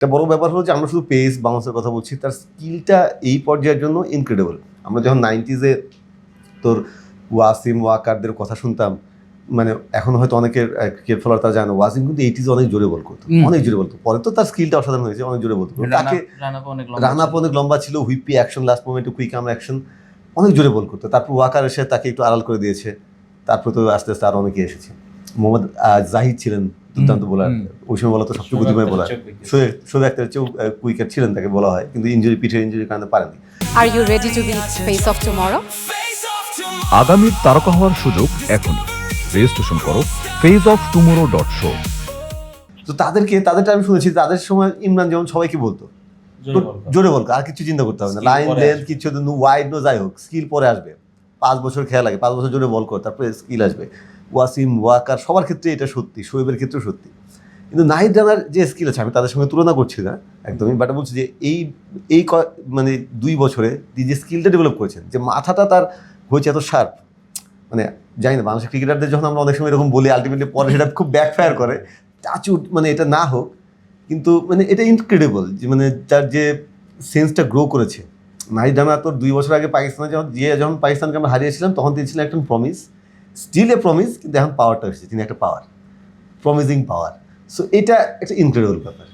একটা বড় ব্যাপার হলো যে আমরা শুধু পেস বাউন্সের কথা বলছি, তার স্কিলটা এই পর্যায়ের জন্য ইনক্রেডিবল। আমরা যখন 90s তোর ওয়াসিম ওয়াকারদের কথা শুনতাম, মানে এখন হয়তো অনেকের ক্রিকেট ফলোয়ার তারা জানে ওয়াসিম কিন্তু 80s অনেক জোরে বল করতো, অনেক জোরে বলতো। পরে তো তার স্কিলটা অসাধারণ হয়েছে, অনেক জোরে বলতো। তাকে রান আপ অনেক লম্বা ছিল, হুইপি অ্যাকশন, লাস্ট মোমেন্টে কুইক আর্ম অ্যাকশন, অনেক জোরে বল করতো। তারপর ওয়াকার এসে তাকে একটু আড়াল করে দিয়েছে, তারপর তো আস্তে আস্তে আরো অনেকে এসেছে। মোহাম্মদ জাহিদ ছিলেন দুর্দান্ত বোলার, ওই সময় বলা তো সবচেয়ে বুদ্ধিমান বোলার। শোয়েব আখতারের চেয়েও কুইকার ছিলেন তাকে বলা হয়, কিন্তু পিঠের ইনজুরির কারণে পারেনি। Are you ready to be face of tomorrow? আগামীর তারকা হওয়ার সুযোগ এখনই। রেজিস্ট্রেশন করো faceoftomorrow.show। তো তাদেরটা আমি শুনেছি, তাদের সময় ইমরান যেমন সবাইকে বলতো জোরে বল, আর কিছু চিন্তা করতে হবে না, লাইন লেন্থ কিছু ওয়াইড নো যাই হোক, স্কিল পরে আসবে। 5 বছর খেলা লাগে, 5 বছর জোরে বল কর, তারপরে স্কিল আসবে। ওয়াসিম ওয়াকার সবার ক্ষেত্রে এটা সত্যি, শোয়েবের ক্ষেত্রেও সত্যি। কিন্তু নাহিদ রানার যে স্কিল আছে, আমি তাদের সঙ্গে তুলনা করছি না একদমই, বাট বলছি যে এই মানে 2 বছরে যে স্কিলটা ডেভেলপ করেছেন, যে মাথাটা তার হয়েছে এত শার্প, মানে জানি না বাংলাদেশের ক্রিকেটারদের যখন আমরা অনেক সময় এরকম বলি, আলটিমেটলি পরে সেটা খুব ব্যাকফায়ার করে। টাচউড মানে এটা না হোক, কিন্তু মানে এটা ইনক্রেডিবল যে মানে তার যে সেন্সটা গ্রো করেছে। নাহিদ রানা তোর 2 বছর আগে পাকিস্তানে যখন পাকিস্তানকে আমরা হারিয়েছিলাম, তখন তিনি ছিলেন একটা প্রমিস, স্টিল এ প্রমিস, কিন্তু এখন পাওয়ারটা এসেছে, তিনি একটা পাওয়ার, প্রমিজিং পাওয়ার। সো এটা একটা ইনক্রেডিবল ব্যাপার।